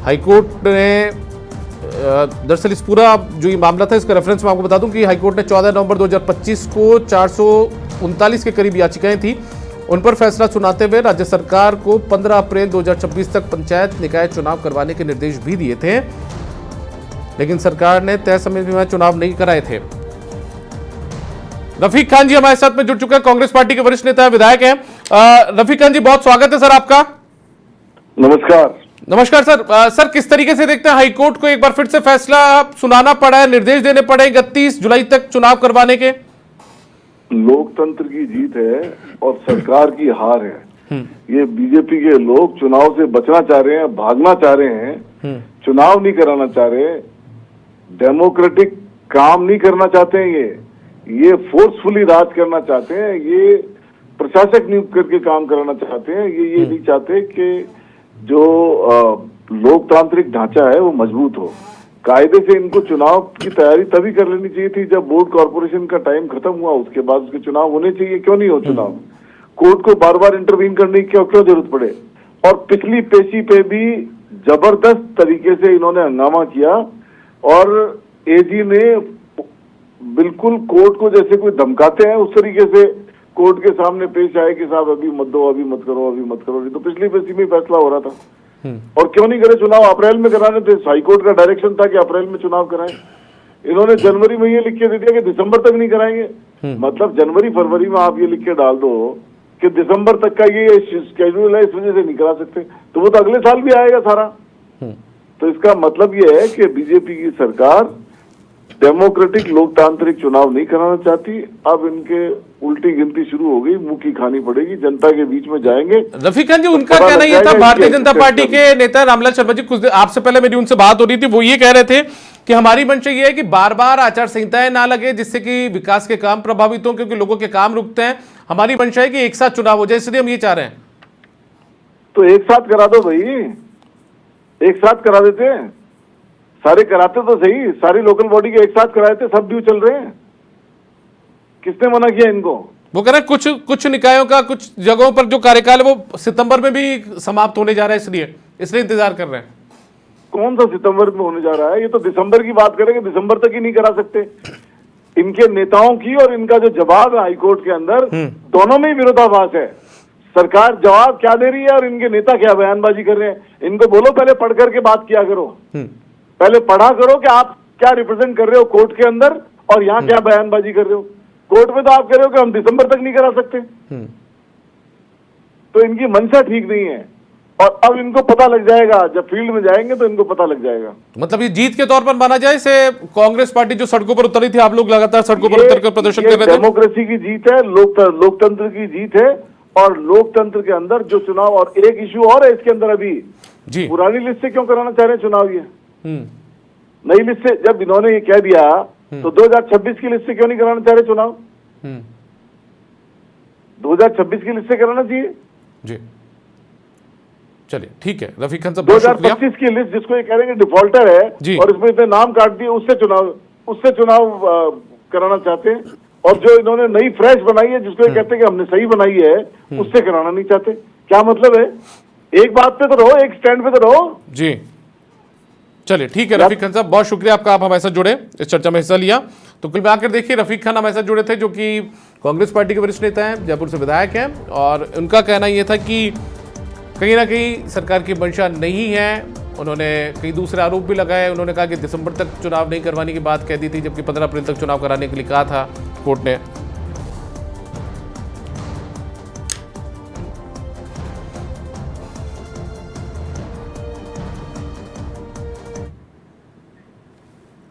High court ने दरअसल इस पूरा जो ये मामला था इसका रेफरेंस मैं आपको बता दूं कि हाईकोर्ट ने 14 नवंबर 2025 को 439 के करीब याचिकाएं थी, उन पर फैसला सुनाते हुए राज्य सरकार को 15 अप्रैल 2026 तक पंचायत निकाय चुनाव करवाने के निर्देश भी दिए थे, लेकिन सरकार ने तय समय में चुनाव नहीं कराए थे। रफीक खान जी हमारे साथ में जुड़ चुके हैं, कांग्रेस पार्टी के वरिष्ठ नेता विधायक हैं। रफीक खान जी, बहुत स्वागत है सर आपका। नमस्कार। नमस्कार सर। सर, किस तरीके से देखते हैं हाईकोर्ट को एक बार फिर से फैसला सुनाना पड़ा है, निर्देश देने पड़े 31 जुलाई तक चुनाव करवाने के? लोकतंत्र की जीत है और सरकार की हार है। ये बीजेपी के लोग चुनाव से बचना चाह रहे हैं, भागना चाह रहे हैं, चुनाव नहीं कराना चाह रहे, डेमोक्रेटिक काम नहीं करना चाहते हैं। ये फोर्सफुली राज करना चाहते हैं, ये प्रशासक नियुक्त करके काम कराना चाहते हैं। ये नहीं चाहते कि जो लोकतांत्रिक ढांचा है वो मजबूत हो। कायदे से इनको चुनाव की तैयारी तभी कर लेनी चाहिए थी जब बोर्ड कॉर्पोरेशन का टाइम खत्म हुआ, उसके बाद उसके चुनाव होने चाहिए। क्यों नहीं हो चुनाव? कोर्ट को बार बार इंटरवीन करने की क्यों जरूरत पड़े? और पिछली पेशी पे भी जबरदस्त तरीके से इन्होंने हंगामा किया और एजी ने बिल्कुल कोर्ट को जैसे कोई धमकाते हैं उस तरीके से कोर्ट के सामने पेश आए कि साहब अभी मत दो, अभी मत करो, अभी मत करो। तो पिछली पेशी में फैसला हो रहा था और क्यों नहीं करे चुनाव? अप्रैल में कराने थे, हाईकोर्ट का डायरेक्शन था कि अप्रैल में चुनाव कराएं। इन्होंने जनवरी में ये लिख के दे दिया कि दिसंबर तक नहीं कराएंगे। मतलब जनवरी फरवरी में आप ये लिख के डाल दो कि दिसंबर तक का ये स्केड्यूल है, इस वजह से नहीं करा सकते, तो वो तो अगले साल भी आएगा सारा। तो इसका मतलब ये है कि बीजेपी की सरकार डेमोक्रेटिक लोकतांत्रिक चुनाव नहीं कराना चाहती। अब इनके उल्टी गिनती शुरू हो गई, मुंह की खानी पड़ेगी, जनता के बीच में जाएंगे। रफीक खान जी, उनका कहना यह था, भारतीय जनता पार्टी के नेता रामलाल शर्मा जी, कुछ आपसे पहले मेरी उनसे बात हो रही थी, वो ये कह रहे थे कि हमारी मंशा ये है कि बार बार आचार संहिताएं ना लगे जिससे कि विकास के काम प्रभावित हो, क्योंकि लोगों के काम रुकते हैं। हमारी मंशा है कि एक साथ चुनाव हो जाए, इसलिए हम ये चाह रहे हैं। तो एक साथ करा दो भाई, एक साथ करा देते हैं, सारे कराते तो सही, सारी लोकल बॉडी के एक साथ कराए थे, सब ड्यू चल रहे हैं। किसने मना किया इनको? वो कह रहे हैं कुछ निकायों का कुछ जगहों पर जो कार्यकाल है वो सितंबर में भी समाप्त होने जा रहा है, इसलिए इंतजार कर रहे हैं। कौन सा सितंबर में होने जा रहा है? ये तो दिसंबर की बात करेंगे, दिसंबर तक ही नहीं करा सकते। इनके नेताओं की और इनका जो जवाब है हाईकोर्ट के अंदर, दोनों में ही विरोधाभास है। सरकार जवाब क्या दे रही है और इनके नेता क्या बयानबाजी कर रहे हैं। इनको बोलो पहले पढ़ करके बात किया करो, पहले पढ़ा करो कि आप क्या रिप्रेजेंट कर रहे हो कोर्ट के अंदर और यहाँ क्या बयानबाजी कर रहे हो। कोर्ट में तो आप कह रहे हो कि हम दिसंबर तक नहीं करा सकते। तो इनकी मंशा ठीक नहीं है और अब इनको पता लग जाएगा, जब फील्ड में जाएंगे तो इनको पता लग जाएगा। मतलब ये जीत के तौर पर माना जाए से कांग्रेस पार्टी जो सड़कों पर उतरी थी, आप लोग लगातार सड़कों पर उतरकर प्रदर्शन कर रहे थे। डेमोक्रेसी की जीत है, लोकतंत्र की जीत है और लोकतंत्र के अंदर जो चुनाव, और एक इश्यू और है इसके अंदर, अभी जी पुरानी लिस्ट से क्यों कराना चाह रहे हैं चुनाव? ये नई लिस्ट से जब इन्होंने ये कह दिया तो 2026 की लिस्ट से क्यों नहीं कराना चाह रहे चुनाव? 2026 की लिस्ट से कराना चाहिए जी। चलिए ठीक है रफीक खान साहब, 2025 की लिस्ट जिसको ये कह रहे हैं डिफॉल्टर है और इसमें इतने नाम काट दिए, उससे चुनाव कराना चाहते हैं। और जो इन्होंने नई फ्रेश बनाई है जिसको ये कहते हैं कि हमने सही बनाई है, उससे कराना नहीं चाहते। क्या मतलब है? एक बात पे तो रहो, एक स्टैंड पे तो रहो जी। चलिए ठीक है रफीक खान साहब, बहुत शुक्रिया आपका, आप हमारे साथ जुड़े, इस चर्चा में हिस्सा लिया। तो कुल मिलाकर देखिए, रफीक खान हमारे साथ जुड़े थे जो कि कांग्रेस पार्टी के वरिष्ठ नेता हैं, जयपुर से विधायक हैं, और उनका कहना यह था कि कहीं ना कहीं सरकार की मंशा नहीं है। उन्होंने कई दूसरे आरोप भी लगाए। उन्होंने कहा कि दिसंबर तक चुनाव नहीं करवाने की बात कह दी थी, जबकि 15 अप्रैल तक चुनाव कराने के लिए कहा था कोर्ट ने।